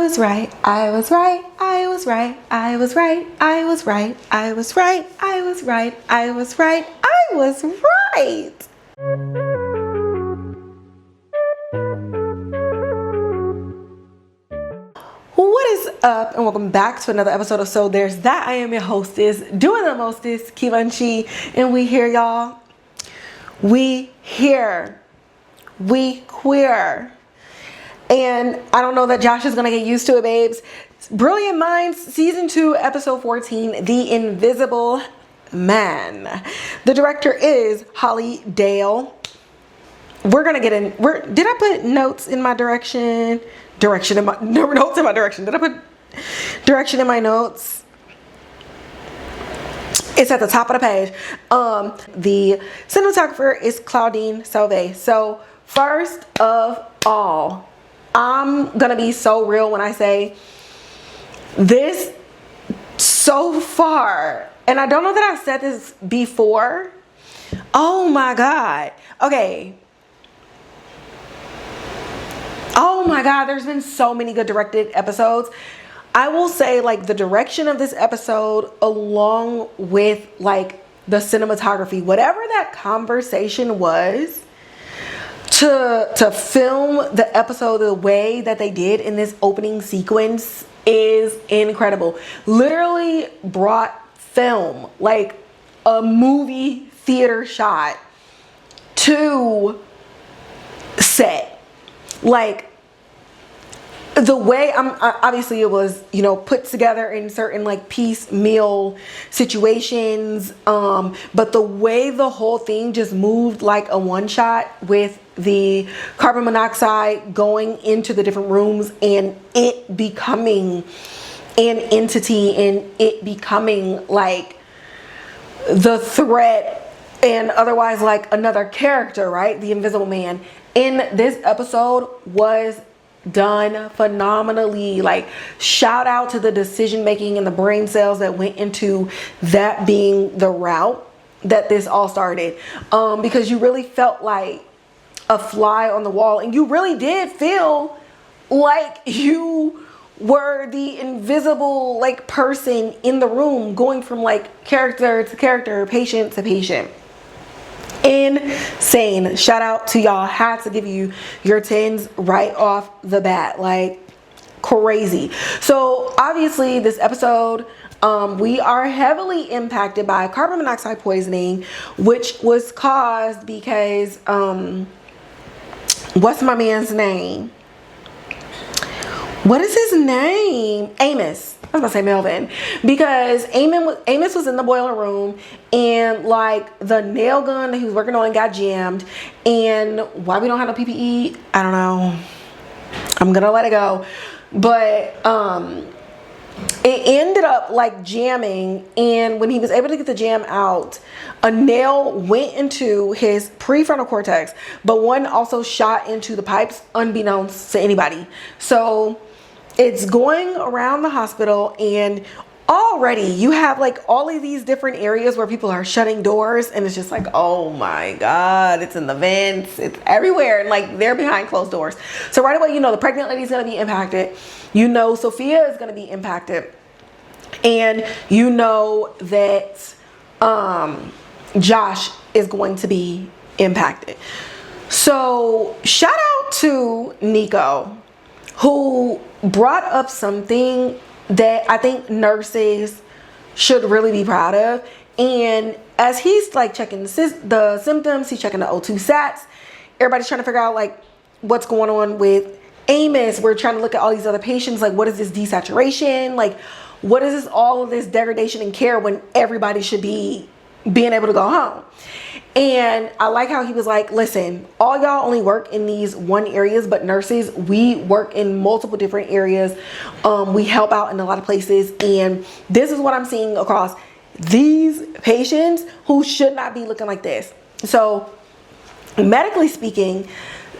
was right, I was right, I was right, I was right, I was right, I was right, I was right, I was right, I was right. What is up, and welcome back to another episode of So There's That. I am your hostess, doing the mostest, Kivanchi, and we here, y'all. We here. We queer. And I don't know that Josh is gonna get used to it, babes. Brilliant Minds, season 2, episode 14, The Invisible Man. The director is Holly Dale. We're gonna get in. Did I put notes in my direction? Notes in my direction. Did I put direction in my notes? It's at the top of the page. The cinematographer is Claudine Sauve. So first of all, I'm gonna be so real when I say this so far, and I don't know that I've said this before. Oh my God. Okay. Oh my God, there's been so many good directed episodes. I will say, like, the direction of this episode, along with like the cinematography, whatever that conversation was, to film the episode the way that they did in this opening sequence is incredible. Literally brought film, like a movie theater shot, to set. Like, the way obviously it was, you know, put together in certain like piecemeal situations, but the way the whole thing just moved like a one shot, with the carbon monoxide going into the different rooms and it becoming an entity and it becoming like the threat and otherwise like another character, right? The Invisible Man in this episode was done phenomenally. Like, shout out to the decision making and the brain cells that went into that being the route that this all started, because you really felt like a fly on the wall, and you really did feel like you were the invisible like person in the room, going from like character to character, patient to patient. Insane. Shout out to y'all. Had to give you your 10s right off the bat. Like, crazy. So obviously this episode, we are heavily impacted by carbon monoxide poisoning, which was caused because what's my man's name? What is his name? Amos. I was about to say Melvin, because Amos was in the boiler room, and like the nail gun that he was working on got jammed. And why we don't have no PPE, I don't know. I'm gonna let it go. But it ended up like jamming, and when he was able to get the jam out, a nail went into his prefrontal cortex, but one also shot into the pipes unbeknownst to anybody. So it's going around the hospital, and already you have like all of these different areas where people are shutting doors, and it's just like, oh my God, it's in the vents, it's everywhere, and like they're behind closed doors. So right away, you know, the pregnant lady is going to be impacted. You know, Sofia is going to be impacted, and you know that Josh is going to be impacted. So shout out to Nico, who brought up something that I think nurses should really be proud of. And as he's like checking the symptoms, he's checking the O2 sats, everybody's trying to figure out like what's going on with Amos. We're trying to look at all these other patients, like what is this desaturation, like what is this, all of this degradation in care, when everybody should be being able to go home. And I like how he was like, listen, all y'all only work in these one areas, but nurses, we work in multiple different areas. We help out in a lot of places. And this is what I'm seeing across these patients who should not be looking like this. So medically speaking,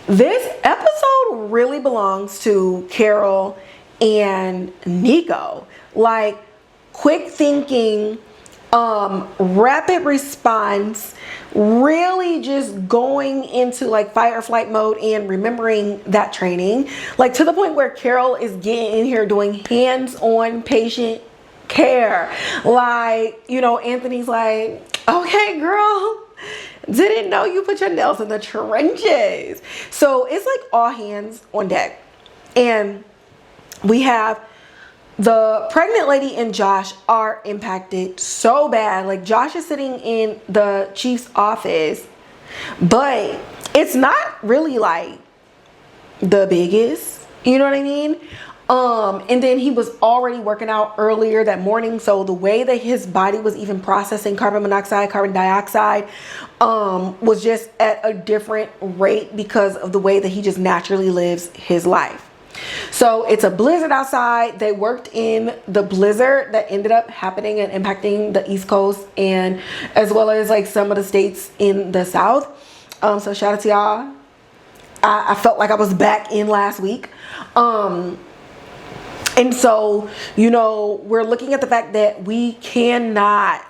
this episode really belongs to Carol and Nico. Like, quick thinking, rapid response, really just going into like fight or flight mode and remembering that training, like to the point where Carol is getting in here doing hands-on patient care. Like, you know, Anthony's like, okay girl, didn't know you put your nails in the trenches. So it's like all hands on deck. And we have the pregnant lady and Josh are impacted so bad. Like, Josh is sitting in the chief's office, but it's not really like the biggest, you know what I mean? And then he was already working out earlier that morning, so the way that his body was even processing carbon monoxide, carbon dioxide, was just at a different rate because of the way that he just naturally lives his life. So it's a blizzard outside. They worked in the blizzard that ended up happening and impacting the East Coast, and as well as like some of the states in the South. So shout out to y'all. I felt like I was back in last week. And so, you know, we're looking at the fact that we cannot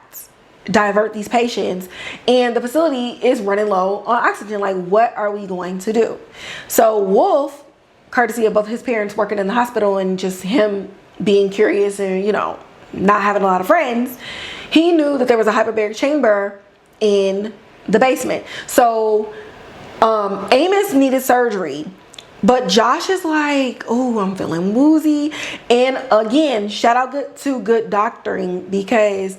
divert these patients, and the facility is running low on oxygen. Like, what are we going to do? So Wolf, courtesy of both his parents working in the hospital and just him being curious and, you know, not having a lot of friends, he knew that there was a hyperbaric chamber in the basement. So Amos needed surgery, but Josh is like, oh, I'm feeling woozy. And again, shout out to good doctoring, because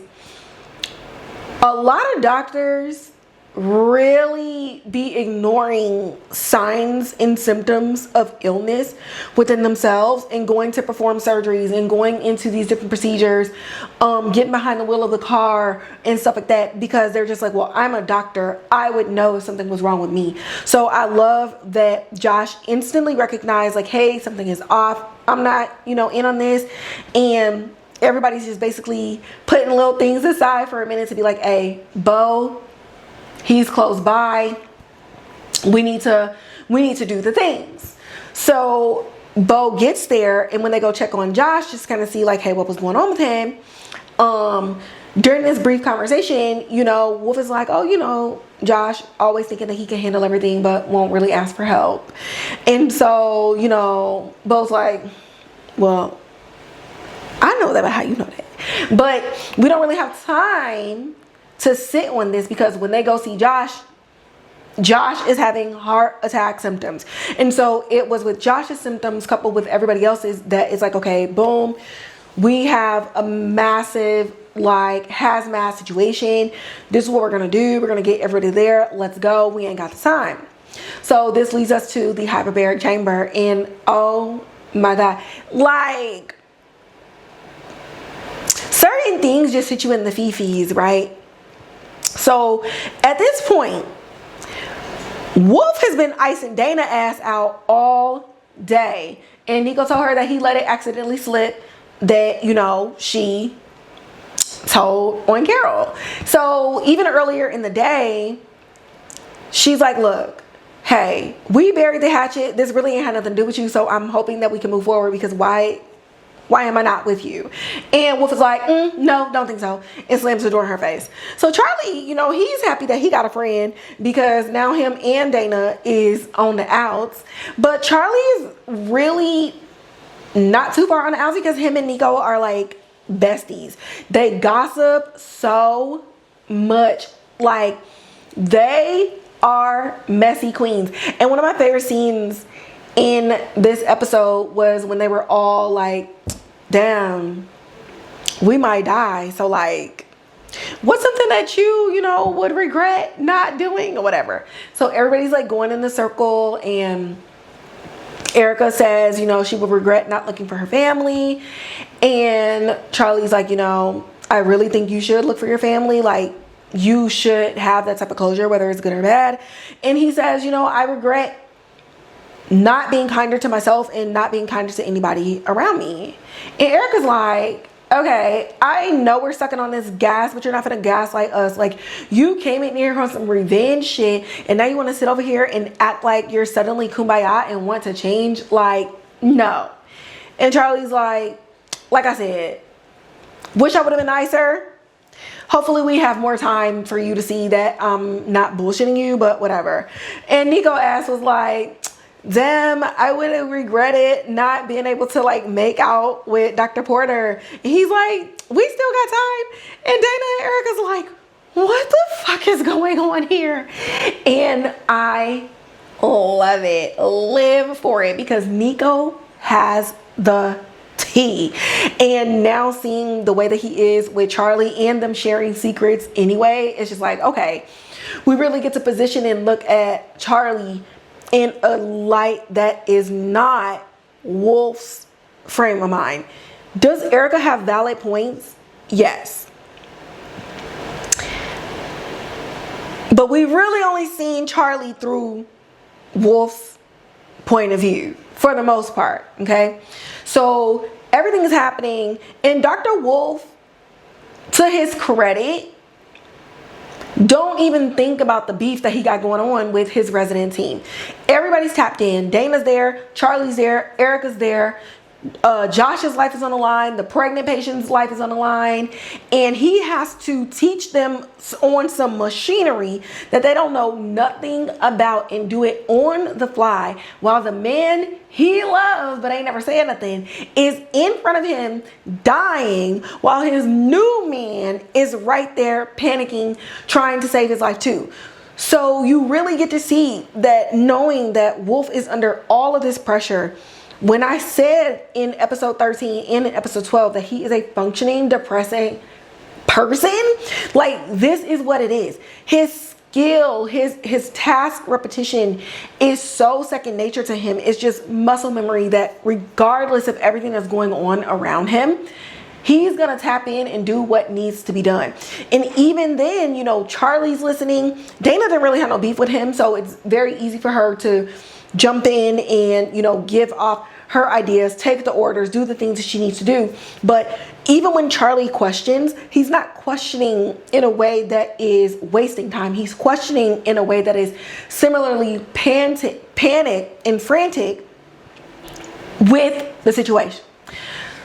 a lot of doctors really be ignoring signs and symptoms of illness within themselves and going to perform surgeries and going into these different procedures, getting behind the wheel of the car and stuff like that, because they're just like, well, I'm a doctor, I would know if something was wrong with me. So I love that Josh instantly recognized, like, hey, something is off, I'm not, you know, in on this. And everybody's just basically putting little things aside for a minute to be like, hey, Bo, he's close by, we need to do the things. So Bo gets there, and when they go check on Josh, just kind of see like, hey, what was going on with him, during this brief conversation, you know, Wolf is like, oh, you know, Josh always thinking that he can handle everything but won't really ask for help. And so, you know, Bo's like, well, I know that, but how you know that? But we don't really have time to sit on this, because when they go see Josh is having heart attack symptoms. And so it was with Josh's symptoms coupled with everybody else's that it's like, okay, boom, we have a massive like hazmat situation. This is what we're gonna do. We're gonna get everybody there. Let's go. We ain't got the time. So this leads us to the hyperbaric chamber, and oh my God, like certain things just hit you in the fifis, right? So at this point, Wolf has been icing Dana ass out all day, and Nico told her that he let it accidentally slip that, you know, she told on Carol. So even earlier in the day, she's like, look, hey, we buried the hatchet. This really ain't had nothing to do with you, so I'm hoping that we can move forward, because why am I not with you? And Wolf is like, no, don't think so, and slams the door in her face. So Charlie, you know, he's happy that he got a friend, because now him and Dana is on the outs. But Charlie is really not too far on the outs, because him and Nico are like besties. They gossip so much. Like, they are messy queens. And one of my favorite scenes in this episode was when they were all like, damn, we might die, so like, what's something that you know, would regret not doing or whatever. So everybody's like going in the circle, and Ericka says, you know, she would regret not looking for her family, and Charlie's like, you know, I really think you should look for your family. Like, you should have that type of closure, whether it's good or bad. And he says, you know, I regret not being kinder to myself and not being kinder to anybody around me. And Ericka's like, okay, I know we're sucking on this gas, but you're not gonna gaslight us. Like, you came in here on some revenge shit, and now you want to sit over here and act like you're suddenly kumbaya and want to change. Like, no. And Charlie's like I said, wish I would have been nicer. hopefully we have more time for you to see that I'm not bullshitting you, but whatever. And Nico ass was like, damn, I would have regretted not being able to like make out with Dr. Porter. And he's like, we still got time. And Dana and Ericka's like, what the fuck is going on here? And I love it, live for it, because Nico has the tea. And now seeing the way that he is with Charlie and them sharing secrets anyway, it's just like, okay, we really get to position and look at Charlie in a light that is not Wolf's frame of mind. Does Ericka have valid points? Yes. But we've really only seen Charlie through Wolf's point of view for the most part, okay? So everything is happening, and Dr. Wolf, to his credit, don't even think about the beef that he got going on with his resident team. Everybody's tapped in. Dana's there, Charlie's there, Ericka's there. Josh's life is on the line. The pregnant patient's life is on the line. And he has to teach them on some machinery that they don't know nothing about and do it on the fly, while the man he loves but ain't never said nothing is in front of him dying, while his new man is right there panicking, trying to save his life too. So you really get to see that, knowing that Wolf is under all of this pressure. When I said in episode 13 and in episode 12 that he is a functioning depressing person, like, this is what it is. His skill, his task repetition is so second nature to him. It's just muscle memory that regardless of everything that's going on around him, he's gonna tap in and do what needs to be done. And even then, you know, Charlie's listening. Dana didn't really have no beef with him, so it's very easy for her to jump in and, you know, give off her ideas, take the orders, do the things that she needs to do. But even when Charlie questions, he's not questioning in a way that is wasting time. He's questioning in a way that is similarly panicked and frantic with the situation.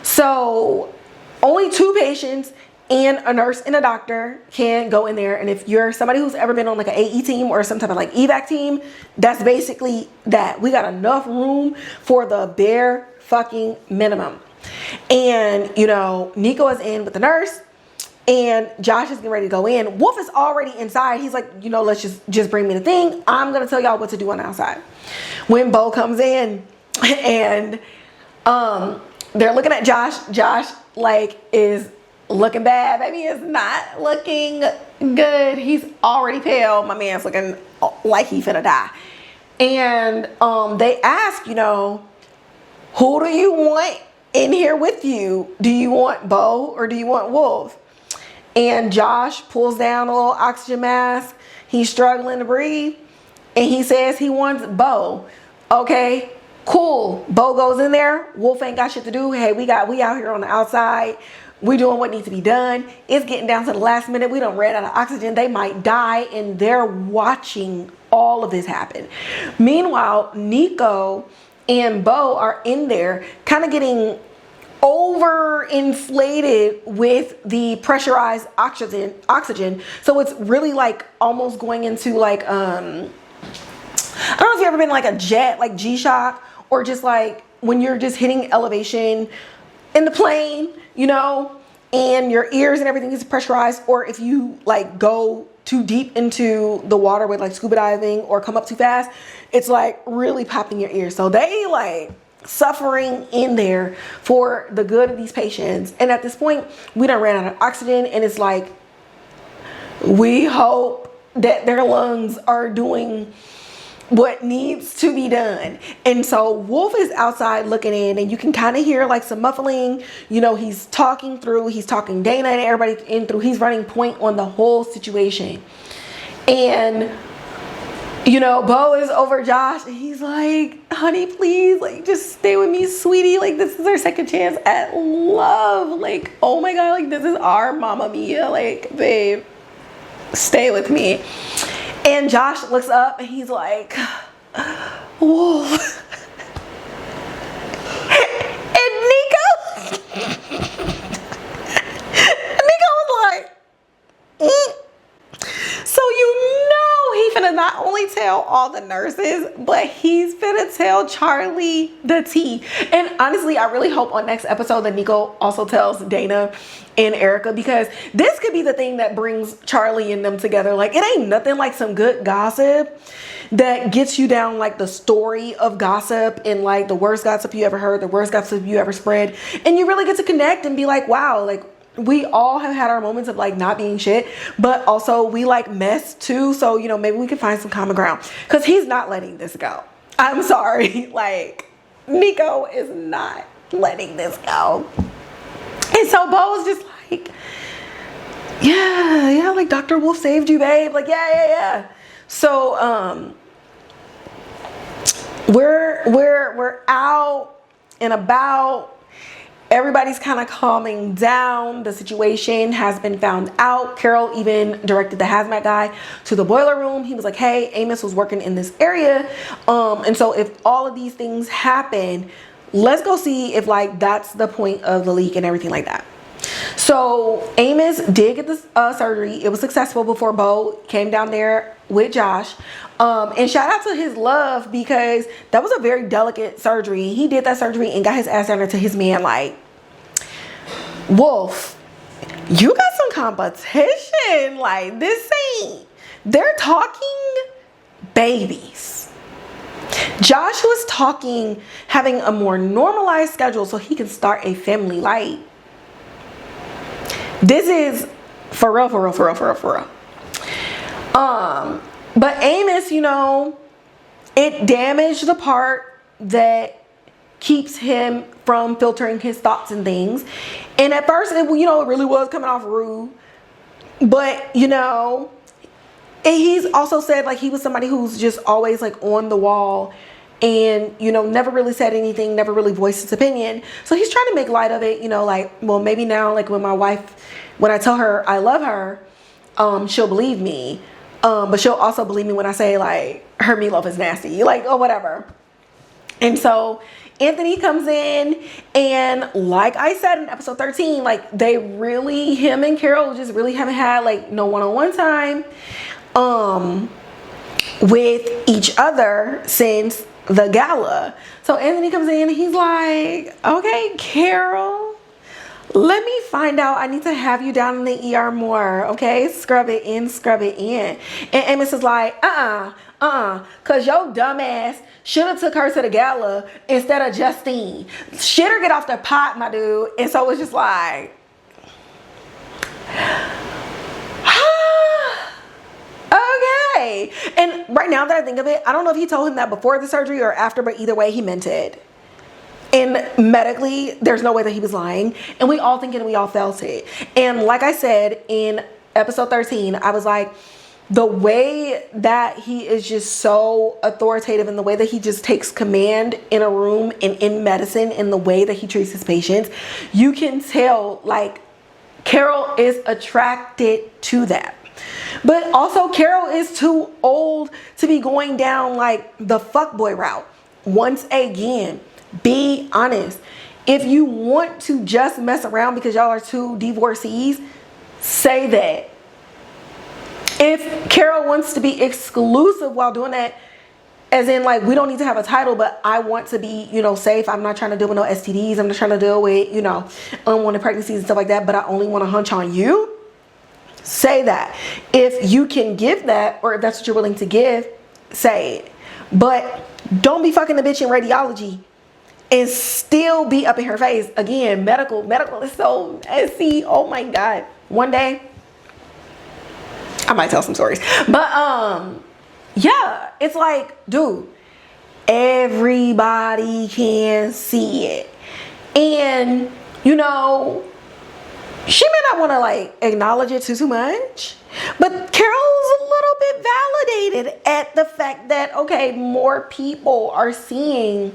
So only 2 patients and a nurse and a doctor can go in there. And if you're somebody who's ever been on like an AE team or some type of like evac team, that's basically that. We got enough room for the bare fucking minimum. And, you know, Nico is in with the nurse and Josh is getting ready to go in. Wolf is already inside. He's like, you know, let's just bring me the thing. I'm going to tell y'all what to do on the outside. When Bo comes in and they're looking at Josh. Josh like is looking bad. Baby is not looking good. He's already pale. My man's looking like he finna die. And they ask, you know, who do you want in here with you? Do you want Bo or do you want Wolf? And Josh pulls down a little oxygen mask. He's struggling to breathe. And he says he wants Bo. Okay, cool. Bo goes in there. Wolf ain't got shit to do. Hey, we out here on the outside. We doing what needs to be done. It's getting down to the last minute. We done ran out of oxygen. They might die, and they're watching all of this happen. Meanwhile, Nico and Bo are in there kind of getting overinflated with the pressurized oxygen. So it's really like almost going into like, I don't know if you've ever been like a jet, like G-Shock, or just like when you're just hitting elevation in the plane, you know, and your ears and everything is pressurized, or if you like go too deep into the water with like scuba diving or come up too fast, it's like really popping your ears. So they like suffering in there for the good of these patients. And at this point, we done ran out of oxygen, and it's like, we hope that their lungs are doing what needs to be done. And so Wolf is outside looking in, and you can kind of hear like some muffling. You know, he's talking Dana and everybody in through. He's running point on the whole situation. And, you know, Bo is over Josh, and he's like, honey, please, like, just stay with me, sweetie. Like, this is our second chance at love. Like, oh my God, like, this is our Mamma Mia. Like, babe, stay with me. And Josh looks up and he's like, Wolf. And Nico was like, all the nurses, but he's finna tell Charlie the tea. And honestly, I really hope on next episode that Nico also tells Dana and Ericka, because this could be the thing that brings Charlie and them together. Like, it ain't nothing like some good gossip that gets you down like the story of gossip and like the worst gossip you ever heard, the worst gossip you ever spread, and you really get to connect and be like, wow, like we all have had our moments of like not being shit, but also we like mess too. So, you know, maybe we can find some common ground, because he's not letting this go. I'm sorry. Like, Nico is not letting this go. And so Bo was just like, yeah, like Dr. Wolf saved you, babe. Like, yeah. So, we're out and about. Everybody's kind of calming down. The situation has been found out. Carol even directed the hazmat guy to the boiler room. He was like, hey, Amos was working in this area. And so if all of these things happen, let's go see if like that's the point of the leak and everything like that. So Amos did get this surgery. It was successful before Bo came down there with Josh. And shout out to his love, because that was a very delicate surgery. He did that surgery and got his ass down there to his man like, Wolf, you got some competition. Like, this ain't, they're talking babies. Josh was talking having a more normalized schedule so he can start a family. Like, this is for real. But Amos, you know, it damaged the part that keeps him from filtering his thoughts and things. And at first, it really was coming off rude. But, you know, and he's also said like he was somebody who's just always like on the wall and, you know, never really said anything, never really voiced his opinion. So he's trying to make light of it, you know, like, well, maybe now, like when I tell her I love her, she'll believe me. But she'll also believe me when I say like her meatloaf is nasty, like, or whatever. And so Anthony comes in, and like I said in episode 13, like him and Carol just really haven't had like no one-on-one time with each other since the gala. So Anthony comes in and he's like, okay, Carol, let me find out. I need to have you down in the ER more. Okay, scrub it in. And Amos is like, cause your dumb ass should have took her to the gala instead of Justine. Shit her get off the pot, my dude. And so it's just like, okay. And right now that I think of it, I don't know if he told him that before the surgery or after, but either way, he meant it. And medically, there's no way that he was lying. And we all think it and we all felt it. And like I said in episode 13, I was like, the way that he is just so authoritative and the way that he just takes command in a room and in medicine and the way that he treats his patients, you can tell like Carol is attracted to that. But also Carol is too old to be going down like the fuckboy route. Once again, be honest. If you want to just mess around because y'all are two divorcees, say that. If Carol wants to be exclusive while doing that, as in like we don't need to have a title, but I want to be, you know, safe. I'm not trying to deal with no STDs. I'm just trying to deal with, you know, unwanted pregnancies and stuff like that, but I only want to hunch on you. Say that. If you can give that, or if that's what you're willing to give, say it. But don't be fucking the bitch in radiology and still be up in her face. Again, medical is so messy. Oh my God. One day, I might tell some stories. But yeah, it's like, dude, everybody can see it. And, you know, she may not want to like acknowledge it too much, but Carol's a little bit validated at the fact that, okay, more people are seeing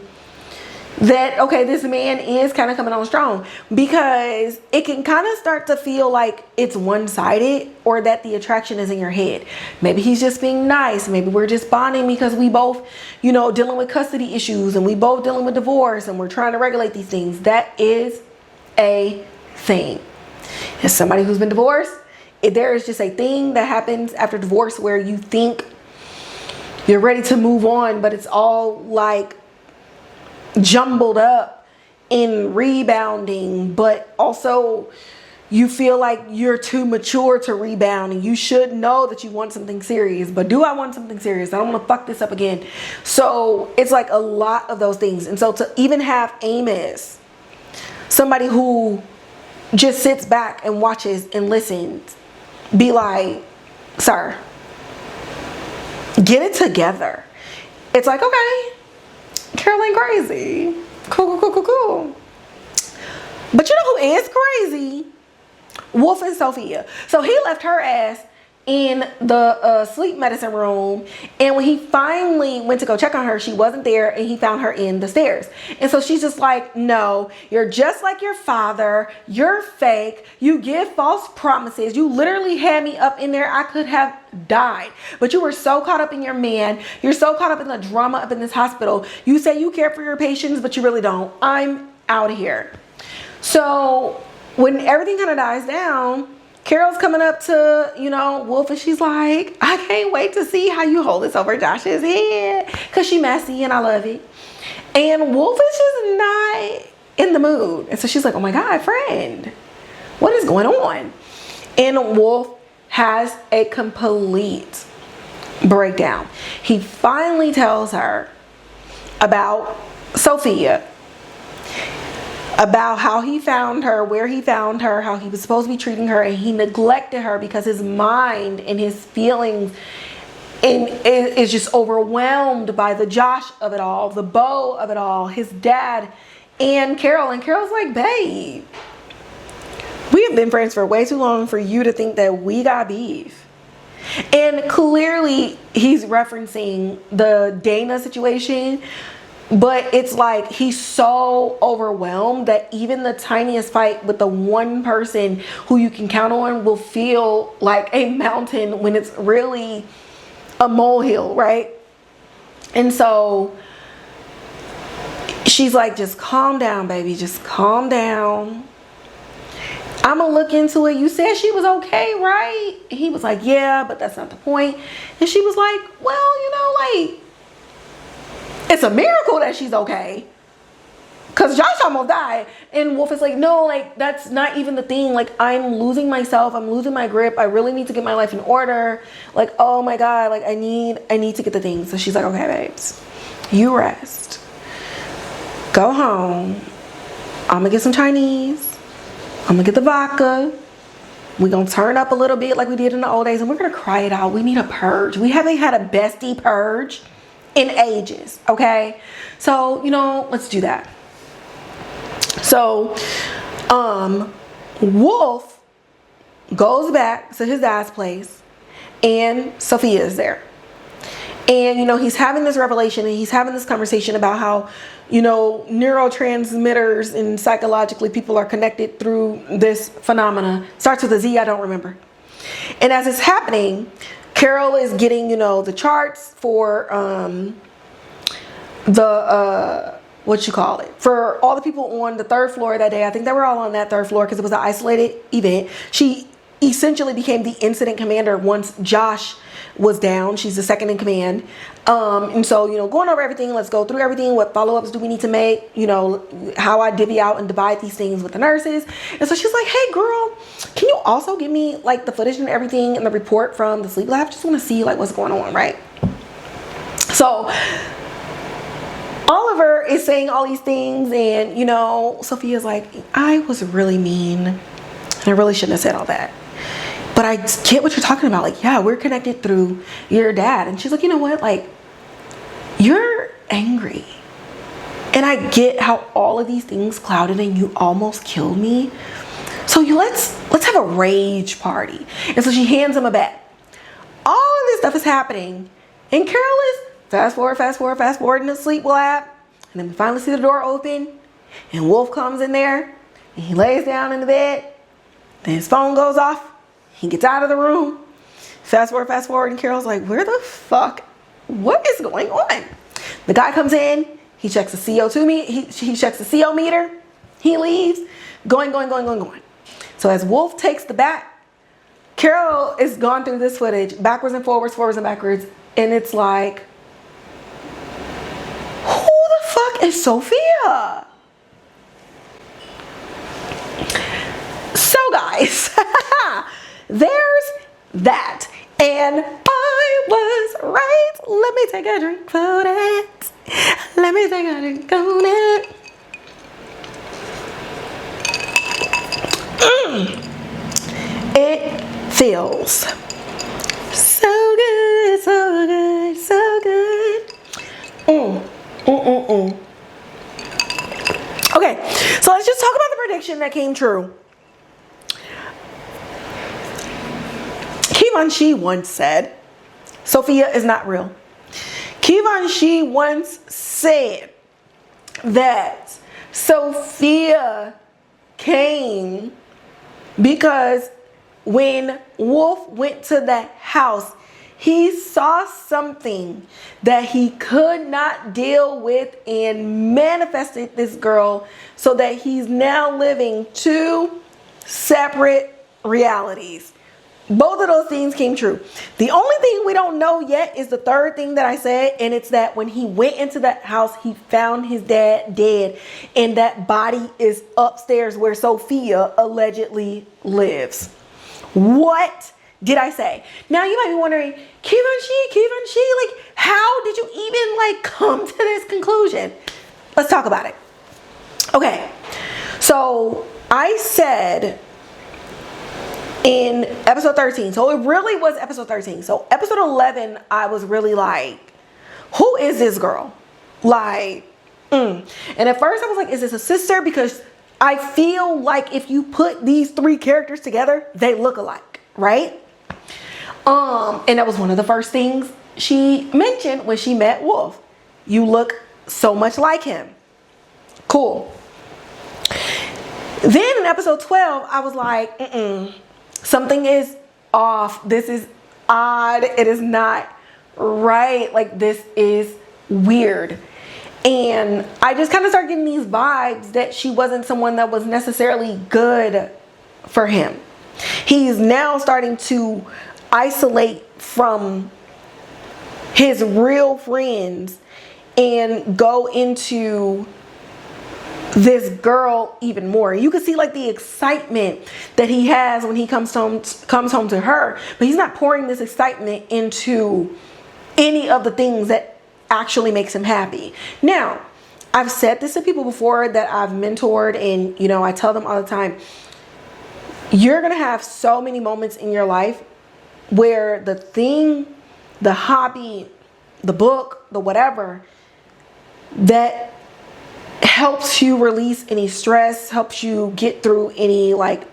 that, okay, this man is kind of coming on strong, because it can kind of start to feel like it's one-sided, or that the attraction is in your head. Maybe he's just being nice. Maybe we're just bonding because we both, you know, dealing with custody issues and we both dealing with divorce and we're trying to regulate these things. That is a thing. As somebody who's been divorced, there is just a thing that happens after divorce where you think you're ready to move on, but it's all like jumbled up in rebounding, but also you feel like you're too mature to rebound, and you should know that you want something serious. But do I want something serious? I don't want to fuck this up again. So it's like a lot of those things. And so to even have Amos, somebody who just sits back and watches and listens, be like, sir, get it together. It's like, okay, Carol ain't crazy. Cool. But you know who is crazy? Wolf and Sofia. So he left her ass in the sleep medicine room, and when he finally went to go check on her, she wasn't there, and he found her in the stairs. And so she's just like, no, you're just like your father. You're fake. You give false promises. You literally had me up in there. I could have died, but you were so caught up in your man. You're so caught up in the drama up in this hospital. You say you care for your patients, but you really don't. I'm out of here. So when everything kind of dies down, Carol's coming up to, you know, Wolf, and she's like, I can't wait to see how you hold this over Josh's head, because she messy and I love it. And Wolf is just not in the mood. And so she's like, oh my God, friend, what is going on? And Wolf has a complete breakdown. He finally tells her about Sofia, about how he found her, where he found her, how he was supposed to be treating her, and he neglected her because his mind and his feelings is just overwhelmed by the Josh of it all, the Bo of it all, his dad, and Carol. And Carol's like, babe, we have been friends for way too long for you to think that we got beef. And clearly he's referencing the Dana situation, but it's like he's so overwhelmed that even the tiniest fight with the one person who you can count on will feel like a mountain when it's really a molehill, right? And so she's like, just calm down, baby. Just calm down. I'm gonna look into it. You said she was okay, right? He was like, yeah, but that's not the point. And she was like, well, you know, like, it's a miracle that she's okay, because Josh almost died. And Wolf is like, no, like, that's not even the thing. Like, I'm losing myself. I'm losing my grip. I really need to get my life in order. Like, oh my God, like, I need to get the things. So she's like, okay, babes, you rest. Go home. I'm gonna get some Chinese. I'm gonna get the vodka. We're gonna turn up a little bit like we did in the old days, and we're gonna cry it out. We need a purge. We haven't had a bestie purge in ages, okay? So, you know, let's do that. So, Wolf goes back to his dad's place, and Sofia is there. And, you know, he's having this revelation, and he's having this conversation about how, you know, neurotransmitters and psychologically people are connected through this phenomena. Starts with a Z, I don't remember. And as it's happening, Carol is getting, you know, the charts for for all the people on the third floor that day. I think they were all on that third floor because it was an isolated event. She essentially became the incident commander once Josh was down. She's the second in command. And so, you know, going over everything, let's go through everything. What follow-ups do we need to make? You know, how I divvy out and divide these things with the nurses. And so she's like, hey girl, can you also give me like the footage and everything and the report from the sleep lab? Just want to see like what's going on, right? So Oliver is saying all these things, and, you know, Sofia's like, I was really mean, and I really shouldn't have said all that. But I get what you're talking about. Like, yeah, we're connected through your dad. And she's like, you know what? Like, you're angry. And I get how all of these things clouded and you almost killed me. So let's have a rage party. And so she hands him a bat. All of this stuff is happening. And Carol is fast forward in the sleep lab. And then we finally see the door open. And Wolf comes in there. And he lays down in the bed. Then his phone goes off. He gets out of the room. Fast forward, and Carol's like, where the fuck? What is going on? The guy comes in. He checks the CO2 meter. He checks the CO meter. He leaves. Going. So as Wolf takes the bat, Carol is gone through this footage backwards and forwards, and backwards. And it's like, fuck is Sofia? So guys, there's that. And I was right. Let me take a drink for that. Let me take a drink on it. It feels so good, so good, so good. Okay, so let's just talk about the prediction that came true. Givenchy once said, Sofia is not real. Givenchy once said that Sofia came because when Wolf went to that house, he saw something that he could not deal with and manifested this girl so that he's now living two separate realities. Both of those things came true. The only thing we don't know yet is the third thing that I said, and it's that when he went into that house, he found his dad dead, and that body is upstairs where Sofia allegedly lives. What did I say? Now you might be wondering, Givenchy, like how did you even like come to this conclusion? Let's talk about it. Okay, so I said in episode 13, so it really was episode 13. So episode 11, I was really like, who is this girl? Like, And at first I was like, is this a sister? Because I feel like if you put these three characters together, they look alike, right? And that was one of the first things she mentioned when she met Wolf. You look so much like him. Cool. Then in episode 12, I was like, something is off. This is odd. It is not right. Like, this is weird. And I just kind of started getting these vibes that she wasn't someone that was necessarily good for him. He's now starting to isolate from his real friends and go into this girl even more. You can see like the excitement that he has when he comes home to her, but he's not pouring this excitement into any of the things that actually makes him happy. Now, I've said this to people before that I've mentored, and you know, I tell them all the time, you're gonna have so many moments in your life where the thing, the hobby, the book, the whatever that helps you release any stress, helps you get through any like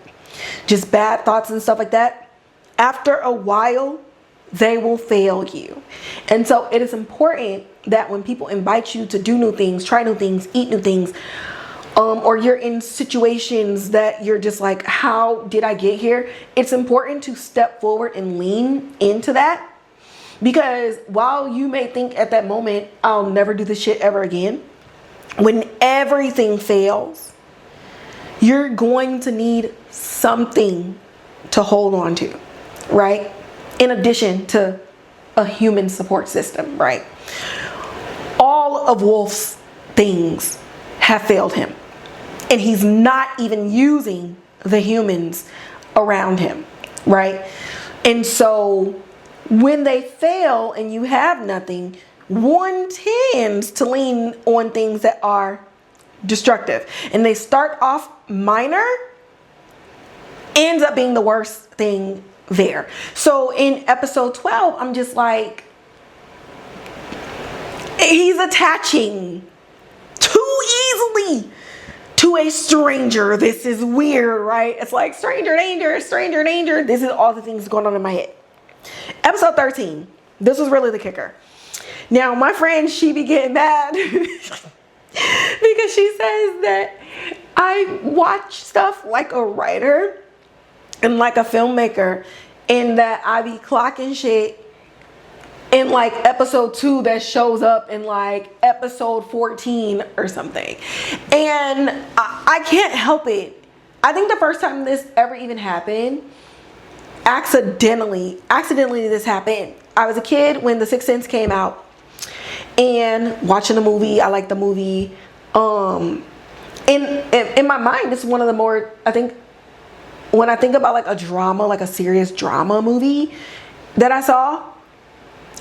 just bad thoughts and stuff like that, after a while they will fail you. And so it is important that when people invite you to do new things, try new things, eat new things, or you're in situations that you're just like, how did I get here? It's important to step forward and lean into that, because while you may think at that moment, I'll never do this shit ever again, when everything fails, you're going to need something to hold on to, right? In addition to a human support system, right? All of Wolf's things have failed him, and he's not even using the humans around him, right? And so when they fail and you have nothing, one tends to lean on things that are destructive, and they start off minor, ends up being the worst thing there. So in episode 12, I'm just like, he's attaching too easily to a stranger. This is weird, right? It's like stranger danger, stranger danger. This is all the things going on in my head. Episode 13, this was really the kicker. Now, my friend, she be getting mad because she says that I watch stuff like a writer and like a filmmaker, and that I be clocking shit in like episode 2 that shows up in like episode 14 or something. And I can't help it. I think the first time this ever even happened, accidentally this happened. I was a kid when The Sixth Sense came out, and watching the movie. I like the movie. In my mind, it's one of the more, I think, when I think about like a drama, like a serious drama movie that I saw,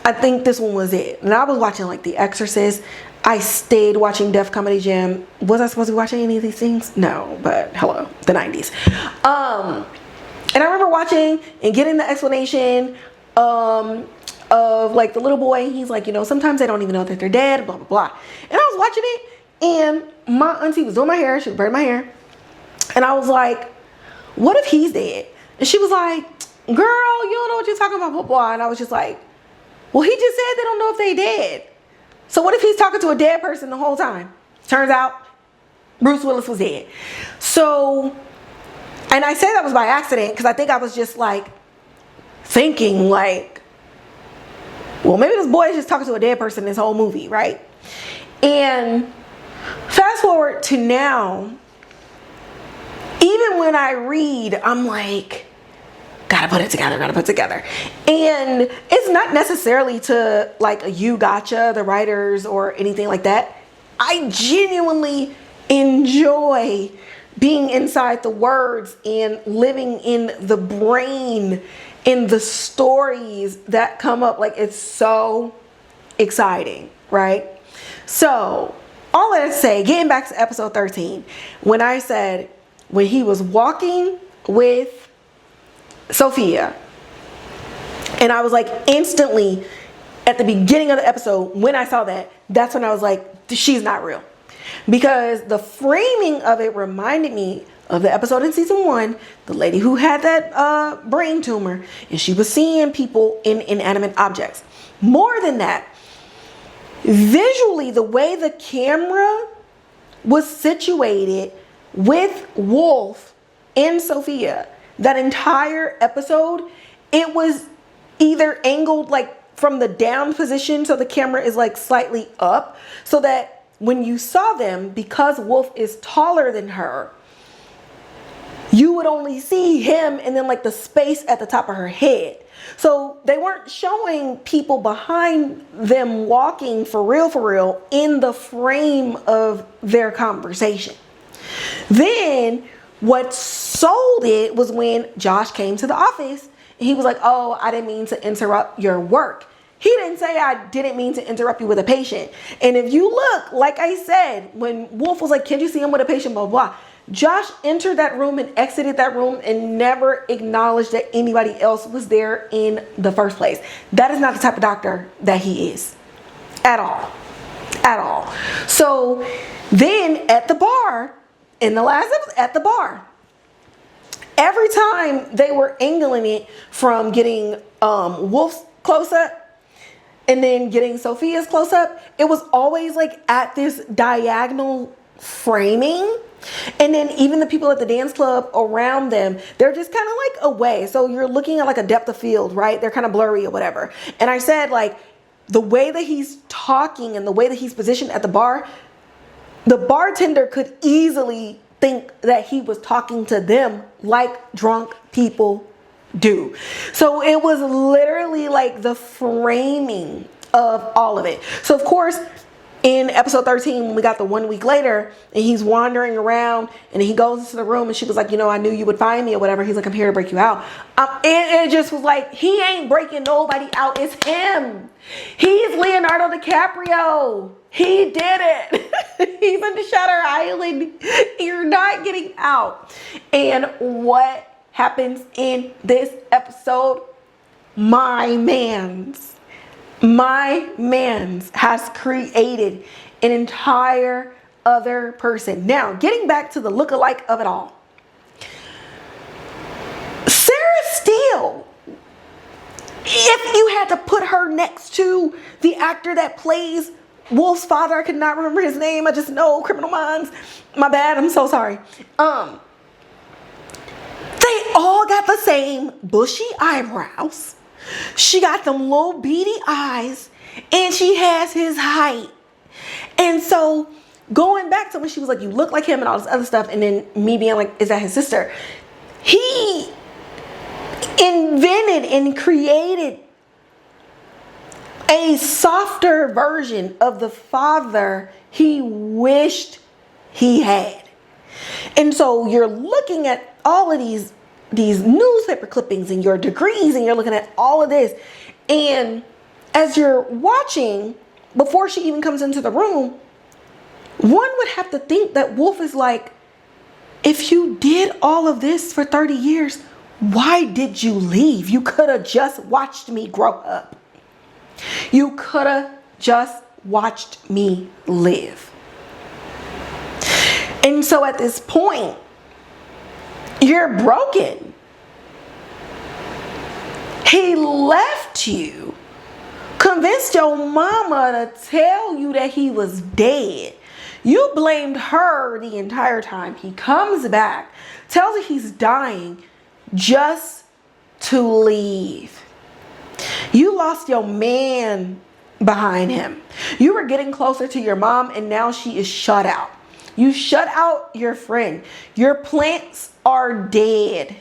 I think this one was it. And I was watching like The Exorcist. I stayed watching Def Comedy Jam. Was I supposed to be watching any of these things? No, but hello, the 90s. And I remember watching and getting the explanation of like the little boy. He's like, you know, sometimes they don't even know that they're dead, blah, blah, blah. And I was watching it, and my auntie was doing my hair. She was braiding my hair. And I was like, what if he's dead? And she was like, girl, you don't know what you're talking about, blah, blah. And I was just like, well, he just said they don't know if they dead. So what if he's talking to a dead person the whole time? Turns out Bruce Willis was dead. So, and I say that was by accident because I think I was just like thinking like, well, maybe this boy is just talking to a dead person this whole movie, right? And fast forward to now, even when I read, I'm like, gotta put it together. And it's not necessarily to like a you gotcha, the writers or anything like that. I genuinely enjoy being inside the words and living in the brain, in the stories that come up. Like, it's so exciting, right? So all that to say, getting back to episode 13, when I said, when he was walking with Sofia, and I was like, instantly at the beginning of the episode, when I saw that, that's when I was like, she's not real. Because the framing of it reminded me of the episode in season 1, the lady who had that brain tumor, and she was seeing people in inanimate objects. More than that, visually, the way the camera was situated with Wolf and Sofia, that entire episode, it was either angled like from the down position, so the camera is like slightly up, so that when you saw them, because Wolf is taller than her, you would only see him and then like the space at the top of her head. So they weren't showing people behind them walking for real in the frame of their conversation. Then what sold it was when Josh came to the office and he was like, oh, I didn't mean to interrupt your work. He didn't say I didn't mean to interrupt you with a patient. And if you look, like I said, when Wolf was like, can you see him with a patient, blah, blah, Josh entered that room and exited that room and never acknowledged that anybody else was there in the first place. That is not the type of doctor that he is. At all. At all. So then at the bar, in the last episode, at the bar, every time they were angling it from getting Wolf's close up and then getting Sophia's close up, it was always like at this diagonal framing. And then even the people at the dance club around them, they're just kind of like away. So you're looking at like a depth of field, right? They're kind of blurry or whatever. And I said, like, the way that he's talking and the way that he's positioned at the bar, the bartender could easily think that he was talking to them like drunk people do. So it was literally like the framing of all of it. So of course, in episode 13, when we got the 1 week later and he's wandering around and he goes into the room and she was like, you know, I knew you would find me or whatever. He's like, I'm here to break you out. And it just was like, he ain't breaking nobody out. It's him. He's Leonardo DiCaprio. He did it. He's in the Shutter Island. You're not getting out. And what happens in this episode? My man's has created an entire other person. Now, getting back to the look-alike of it all. Sarah Steele, if you had to put her next to the actor that plays Wolf's father, I could not remember his name. I just know Criminal Minds. My bad. I'm so sorry. They all got the same bushy eyebrows. She got them little beady eyes, and she has his height. And so going back to when she was like, you look like him and all this other stuff, and then me being like, is that his sister? He invented and created a softer version of the father he wished he had. And so you're looking at all of these newspaper clippings and your degrees, and you're looking at all of this. And as you're watching, before she even comes into the room, one would have to think that Wolf is like, if you did all of this for 30 years, why did you leave? You could have just watched me grow up. You could have just watched me live. And so at this point, you're broken. He left you, convinced your mama to tell you that he was dead. You blamed her the entire time. He comes back, tells her he's dying, just to leave. You lost your man behind him. You were getting closer to your mom, and now she is shut out. You shut out your friend. Your plants are dead.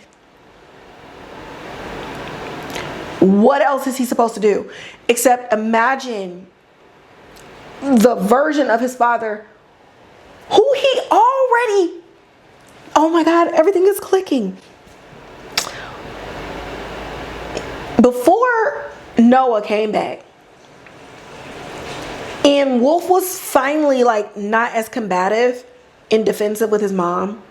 What else is he supposed to do? Except imagine the version of his father who he already... Oh my God, everything is clicking. Before Noah came back, and Wolf was finally like not as combative and defensive with his mom,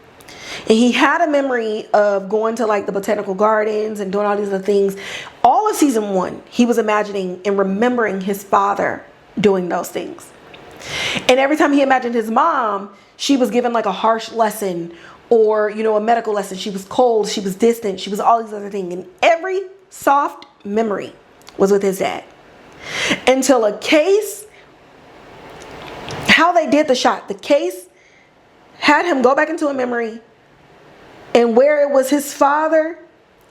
and he had a memory of going to like the botanical gardens and doing all these other things. All of season 1, he was imagining and remembering his father doing those things. And every time he imagined his mom, she was given like a harsh lesson or, you know, a medical lesson. She was cold, she was distant, she was all these other things. And every soft memory was with his dad. Until a case, how they did the shot, the case had him go back into a memory, and where it was his father,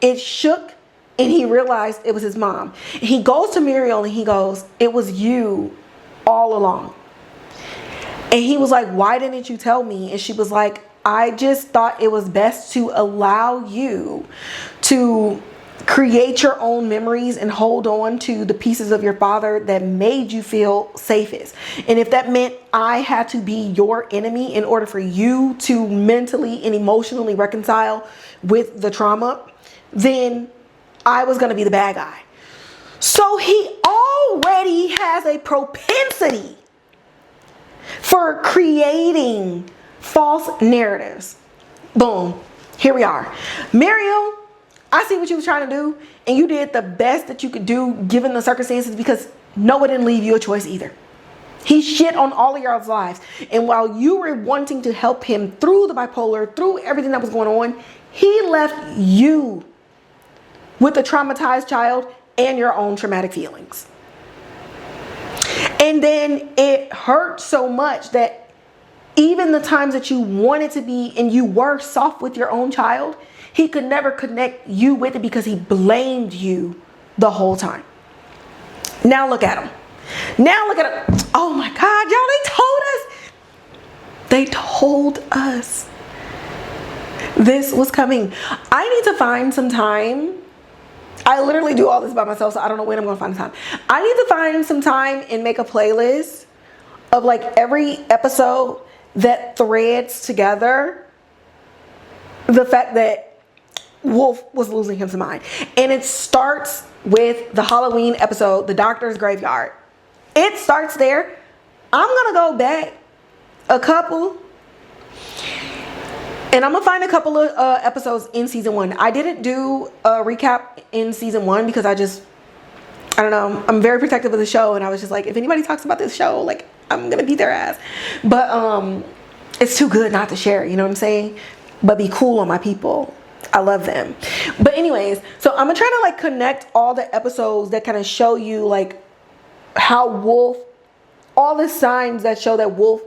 it shook, and he realized it was his mom. And he goes to Muriel and he goes, "It was you all along." And he was like, "Why didn't you tell me?" And she was like, "I just thought it was best to allow you to create your own memories and hold on to the pieces of your father that made you feel safest. And if that meant I had to be your enemy in order for you to mentally and emotionally reconcile with the trauma, then I was going to be the bad guy." So he already has a propensity for creating false narratives. Boom. Here we are. Muriel, I see what you was trying to do, and you did the best that you could do given the circumstances, because Noah didn't leave you a choice either. He shit on all of y'all's lives. And while you were wanting to help him through the bipolar, through everything that was going on, he left you with a traumatized child and your own traumatic feelings. And then it hurt so much that even the times that you wanted to be and you were soft with your own child, he could never connect you with it because he blamed you the whole time. Now look at him. Now look at him. Oh my God, y'all, they told us this was coming. I need to find some time. I literally do all this by myself, so I don't know when I'm going to find the time. I need to find some time and make a playlist of like every episode that threads together the fact that Wolf was losing his mind. And it starts with the Halloween episode, The Doctor's Graveyard. It starts there. I'm gonna go back a couple, and I'm gonna find a couple of episodes in season 1. I didn't do a recap in season 1 because I don't know, I'm very protective of the show, and I was just like, if anybody talks about this show, like, I'm gonna beat their ass. But it's too good not to share, you know what I'm saying? But be cool on my people. I love them. But anyways, so I'm gonna try to like connect all the episodes that kind of show you like how Wolf, all the signs that show that Wolf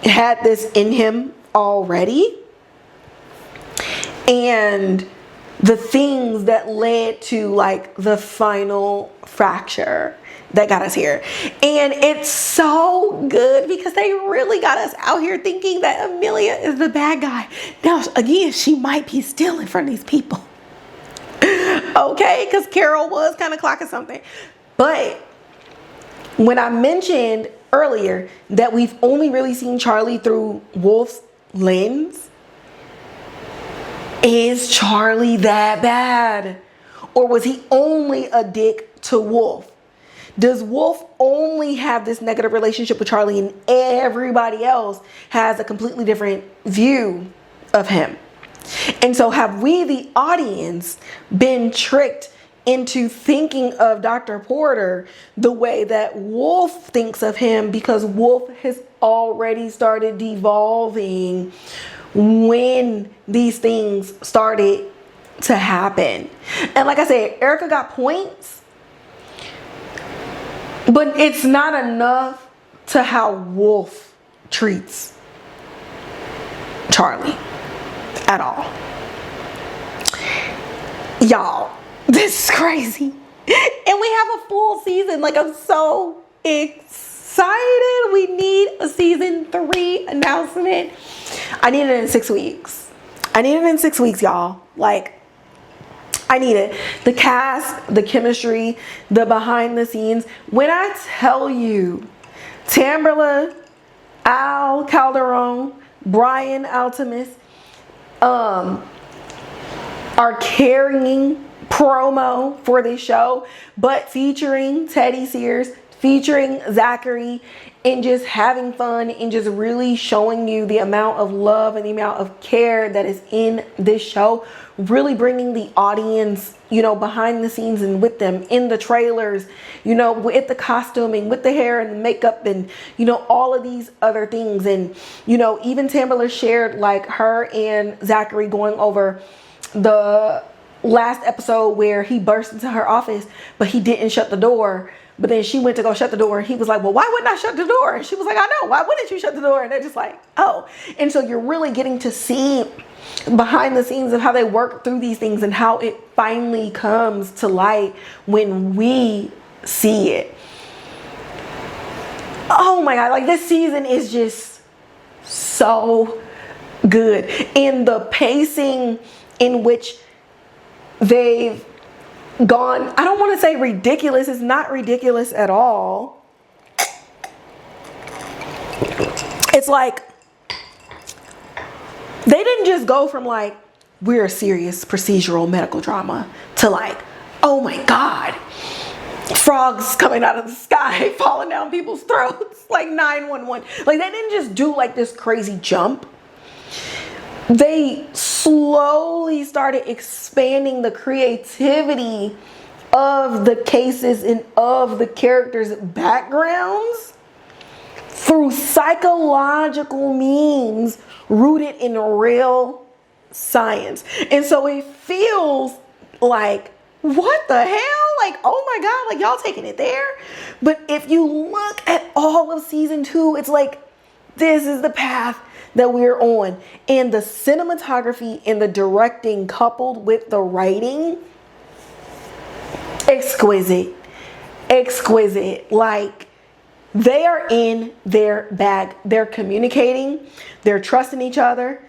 had this in him already, and the things that led to like the final fracture that got us here. And it's so good because they really got us out here thinking that Amelia is the bad guy. Now, again, she might be stealing from these people. Okay, because Carol was kind of clocking something. But when I mentioned earlier that we've only really seen Charlie through Wolf's lens, is Charlie that bad? Or was he only a dick to Wolf? Does Wolf only have this negative relationship with Charlie and everybody else has a completely different view of him? And so have we, the audience, been tricked into thinking of Dr. Porter the way that Wolf thinks of him, because Wolf has already started devolving when these things started to happen? And like I said, Ericka got points, but it's not enough to how Wolf treats Charlie at all. Y'all, this is crazy. And we have a full season. Like, I'm so excited. We need a season 3 announcement. I need it in 6 weeks. I need it in 6 weeks, y'all. Like, I need it. The cast, the chemistry, the behind the scenes. When I tell you, Tamberla, Al Calderon, Brian Altemus are carrying promo for this show, but featuring Teddy Sears, featuring Zachary, and just having fun and just really showing you the amount of love and the amount of care that is in this show, really bringing the audience, you know, behind the scenes and with them in the trailers, you know, with the costuming, with the hair and the makeup and, you know, all of these other things. And, you know, even Tamberla shared like her and Zachary going over the last episode where he burst into her office, but he didn't shut the door. But then she went to go shut the door and he was like, well, why wouldn't I shut the door? And she was like, I know, why wouldn't you shut the door? And they're just like, oh. And so you're really getting to see behind the scenes of how they work through these things and how it finally comes to light when we see it. Oh my God, like this season is just so good. And the pacing in which they've gone, I don't want to say ridiculous, it's not ridiculous at all. It's like they didn't just go from like, we're a serious procedural medical drama to like, oh my God, frogs coming out of the sky falling down people's throats, like 911. Like they didn't just do like this crazy jump. They slowly started expanding the creativity of the cases and of the characters' backgrounds through psychological means rooted in real science. And so it feels like, what the hell? Like, oh my God, like y'all taking it there. But if you look at all of season 2, it's like, this is the path that we're on. And the cinematography and the directing coupled with the writing, exquisite. Like they are in their bag. They're communicating, they're trusting each other.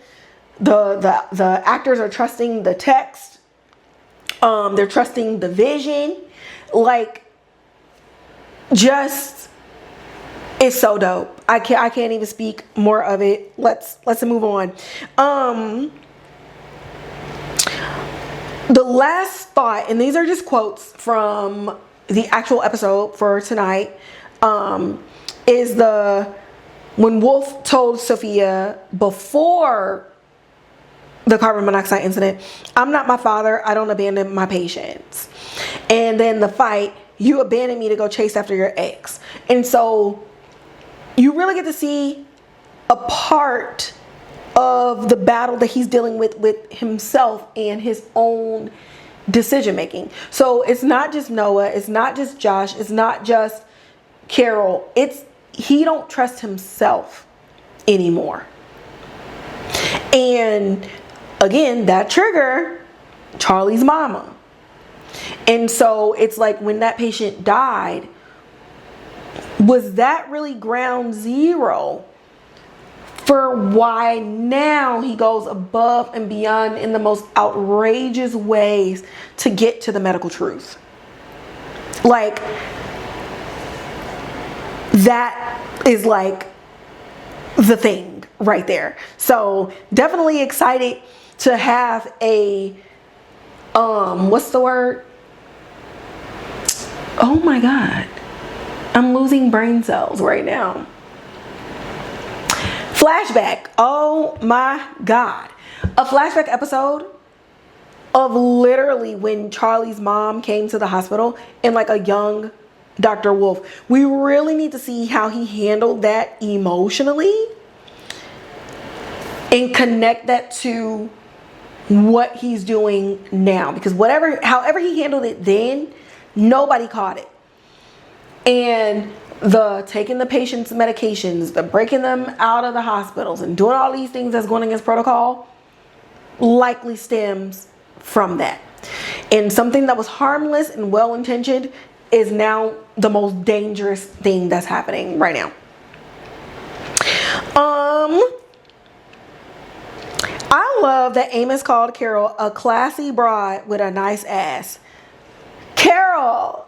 The actors are trusting the text. They're trusting the vision. Like, just, it's so dope. I can't even speak more of it. Let's move on. The last thought, and these are just quotes from the actual episode for tonight, is when Wolf told Sofia before the carbon monoxide incident, I'm not my father, I don't abandon my patients. And then the fight, you abandoned me to go chase after your ex. And so you really get to see a part of the battle that he's dealing with himself and his own decision making. So it's not just Noah, it's not just Josh, it's not just Carol. It's he don't trust himself anymore. And again, that trigger, Charlie's mama. And so it's like when that patient died, was that really ground zero for why now he goes above and beyond in the most outrageous ways to get to the medical truth? Like, that is like the thing right there. So definitely excited to have a what's the word? Oh my God, I'm losing brain cells right now. Flashback. Oh my God, a flashback episode of literally when Charlie's mom came to the hospital and like a young Dr. Wolf. We really need to see how he handled that emotionally and connect that to what he's doing now, because however he handled it then, nobody caught it. And the taking the patient's medications, the breaking them out of the hospitals and doing all these things that's going against protocol likely stems from that. And something that was harmless and well-intentioned is now the most dangerous thing that's happening right now. I love that Amos called Carol a classy broad with a nice ass. Carol.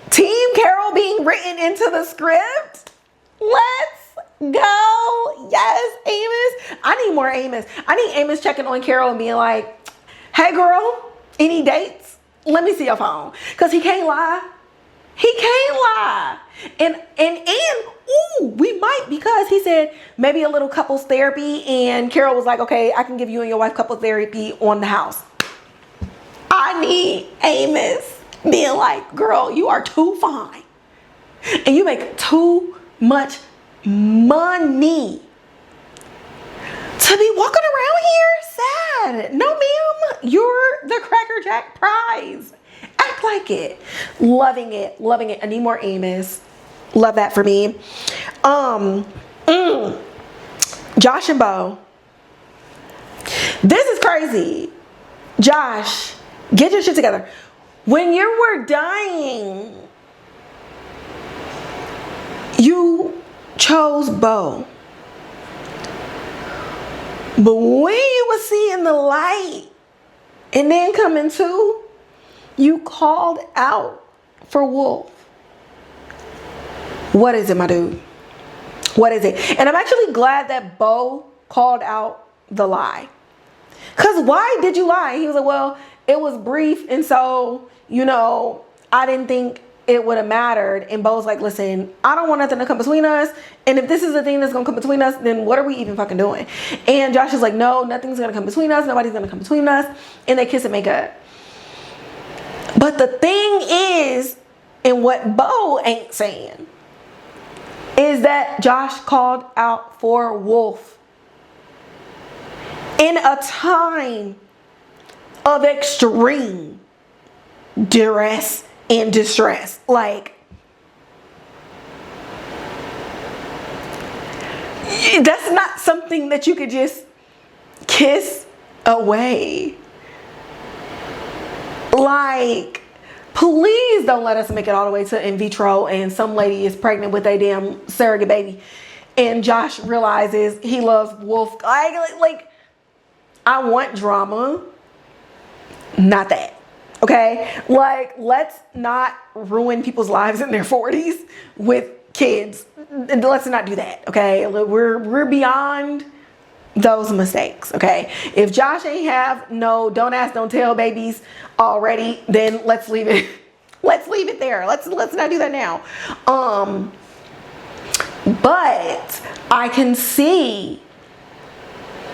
Team Carol being written into the script. Let's go. Yes, Amos. I need more Amos. I need Amos checking on Carol and being like, hey girl, any dates? Let me see your phone. Because he can't lie. He can't lie. And ooh, we might, because he said maybe a little couples therapy, and Carol was like, okay, I can give you and your wife couples therapy on the house. I need Amos being like, girl, you are too fine. And you make too much money to be walking around here sad. No, ma'am, you're the Cracker Jack prize. Act like it. Loving it. Loving it. I need more Amos. Love that for me. Josh and Bo. This is crazy. Josh, get your shit together. When you were dying, you chose Bo. But when you were seeing the light and then coming to, you called out for Wolf. What is it, my dude? What is it? And I'm actually glad that Bo called out the lie. Because why did you lie? He was like, well, it was brief. And so, you know, I didn't think it would have mattered. And Bo's like, listen, I don't want nothing to come between us. And if this is the thing that's going to come between us, then what are we even fucking doing? And Josh is like, no, nothing's going to come between us. Nobody's going to come between us. And they kiss and make up. But the thing is, and what Bo ain't saying, is that Josh called out for Wolf in a time of extreme duress and distress. Like, that's not something that you could just kiss away. Like, please don't let us make it all the way to in vitro and some lady is pregnant with a damn surrogate baby and Josh realizes he loves Wolf. Like, I want drama, not that. Okay, like, let's not ruin people's lives in their 40s with kids. Let's not do that. Okay, we're beyond those mistakes. Okay, if Josh ain't have no don't ask, don't tell babies already, then let's leave it. Let's leave it there. Let's not do that now. But I can see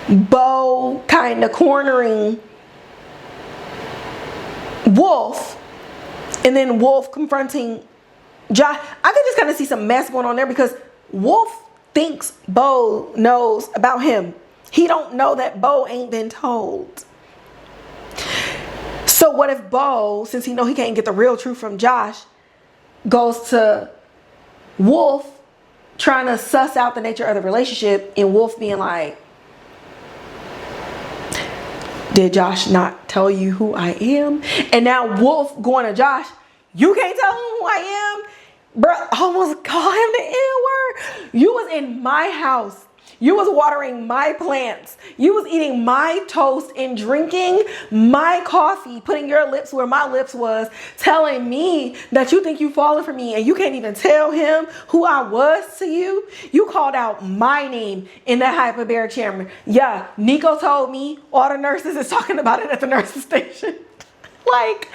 Bo kind of cornering Wolf, and then Wolf confronting Josh. I could just kind of see some mess going on there because Wolf thinks Bo knows about him. He don't know that Bo ain't been told. So what if Bo, since he know he can't get the real truth from Josh, goes to Wolf trying to suss out the nature of the relationship, and Wolf being like, did Josh not tell you who I am? And now Wolf going to Josh, you can't tell him who I am? Bro, almost call him the N-word. You was in my house. You was watering my plants. You was eating my toast and drinking my coffee, putting your lips where my lips was, telling me that you think you falling for me and you can't even tell him who I was to you. You called out my name in that hyperbaric chamber. Yeah, Nico told me all the nurses is talking about it at the nurses station. Like,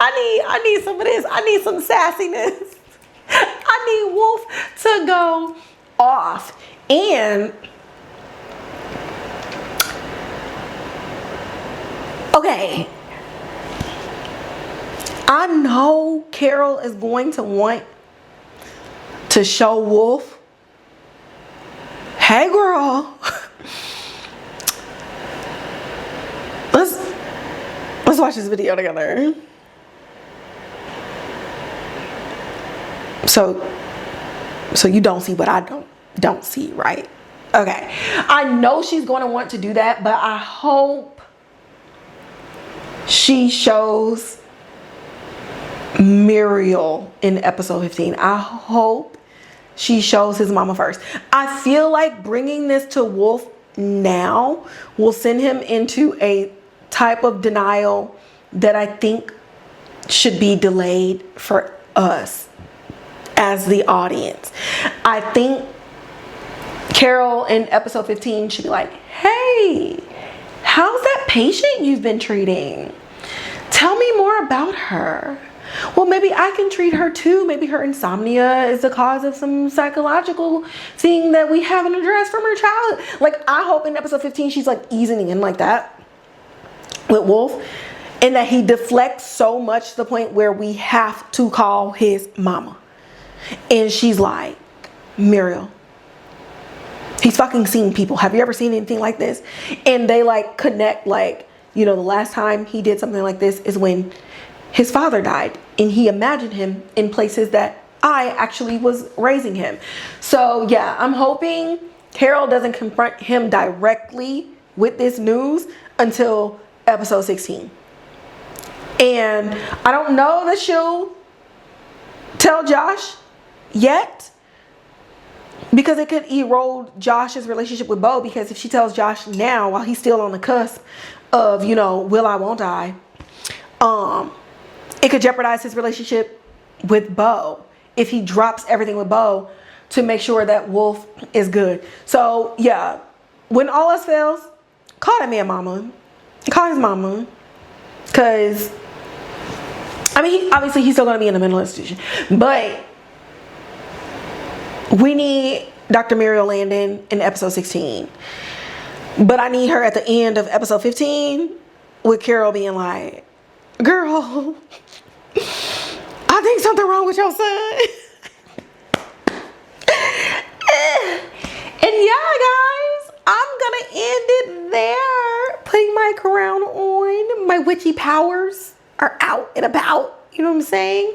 I need some of this. I need some sassiness. I need Wolf to go off. And okay, I know Carol is going to want to show Wolf, hey girl, let's watch this video together. So you don't see what I don't see, right? Okay. I know she's going to want to do that, but I hope she shows Muriel in episode 15. I hope she shows his mama first. I feel like bringing this to Wolf now will send him into a type of denial that I think should be delayed for us as the audience. I think Carol in episode 15 should be like, hey, how's that patient you've been treating? Tell me more about her. Well, maybe I can treat her too. Maybe her insomnia is the cause of some psychological thing that we haven't addressed from her childhood. Like, I hope in episode 15 she's like easing in like that with Wolf, and that he deflects so much to the point where we have to call his mama. And she's like, Muriel, he's fucking seen people. Have you ever seen anything like this? And they like connect, like, you know, the last time he did something like this is when his father died, and he imagined him in places that I actually was raising him. So yeah, I'm hoping Carol doesn't confront him directly with this news until episode 16. And I don't know that she'll tell Josh yet, because it could erode Josh's relationship with Bo. Because if she tells Josh now, while he's still on the cusp of, you know, will I, won't I, it could jeopardize his relationship with Bo if he drops everything with Bo to make sure that Wolf is good. So yeah, when all else fails, call that man mama. Call his mama. Because I mean, obviously he's still going to be in the mental institution, but we need Dr. Muriel Landon in episode 16. But I need her at the end of episode 15 with Carol being like, girl, I think something wrong with your son. And yeah, guys, I'm gonna end it there. Putting my crown on. My witchy powers are out and about. You know what I'm saying?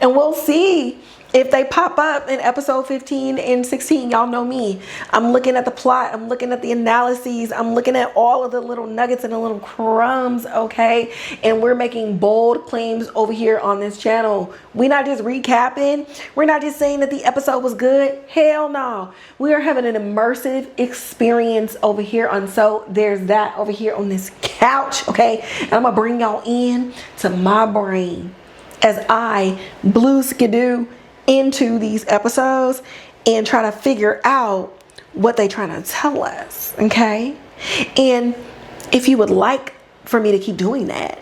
And we'll see if they pop up in episode 15 and 16. Y'all know me. I'm looking at the plot. I'm looking at the analyses. I'm looking at all of the little nuggets and the little crumbs, okay? And we're making bold claims over here on this channel. We're not just recapping. We're not just saying that the episode was good. Hell no. We are having an immersive experience over here on So There's That over here on this couch, okay? And I'm going to bring y'all in to my brain as I blue skidoo into these episodes and try to figure out what they trying to tell us, okay? And if you would like for me to keep doing that,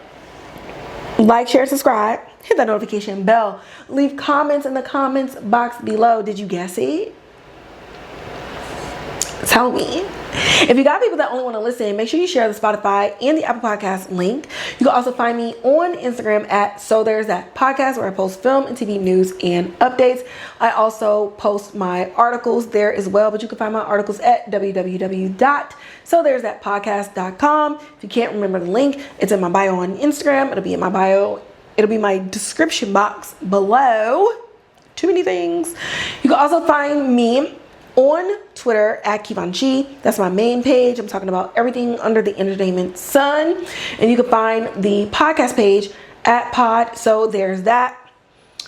like, share, subscribe, hit that notification bell, leave comments in the comments box below. Did you guess it? Tell me. If you got people that only want to listen, make sure you share the Spotify and the Apple Podcast link. You can also find me on Instagram at So There's That Podcast, where I post film and TV news and updates. I also post my articles there as well, but you can find my articles at www.sothere'sthatpodcast.com. If you can't remember the link, it's in my bio on Instagram. It'll be in my bio. It'll be my description box below. Too many things. You can also find me on Twitter at Kivanchi. That's my main page. I'm talking about everything under the entertainment sun. And you can find the podcast page at Pod So There's That.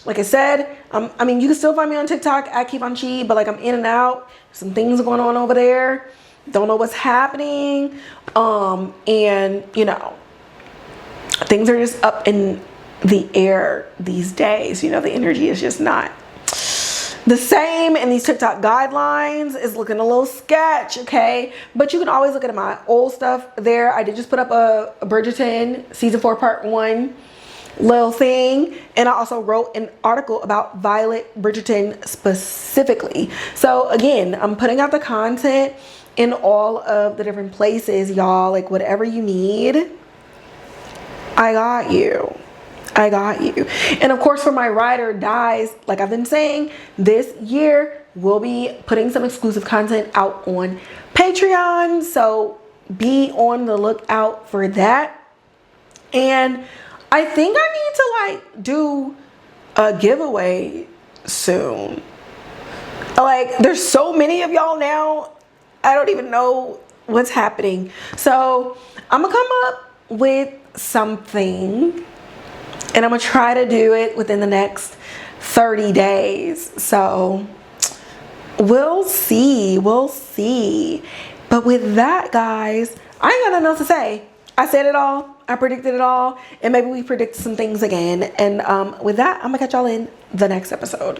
like I said, I mean, you can still find me on TikTok at Keep On Chi, but like I'm in and out. Some things are going on over there. Don't know what's happening. And you know, things are just up in the air these days. You know, the energy is just not the same, and these TikTok guidelines is looking a little sketch, okay? But you can always look at my old stuff there. I did just put up a Bridgerton season 4 part 1 little thing, and I also wrote an article about Violet Bridgerton specifically. So again, I'm putting out the content in all of the different places, y'all. Like, whatever you need, I got you. I got you. And of course, for my ride or dies, like I've been saying, this year we'll be putting some exclusive content out on Patreon, so be on the lookout for that. And I think I need to like do a giveaway soon. Like, there's so many of y'all now, I don't even know what's happening. So I'm gonna come up with something, and I'm gonna try to do it within the next 30 days. So we'll see, we'll see. But with that, guys, I ain't got nothing else to say. I said it all, I predicted it all, and maybe we predict some things again. And with that, I'm gonna catch y'all in the next episode.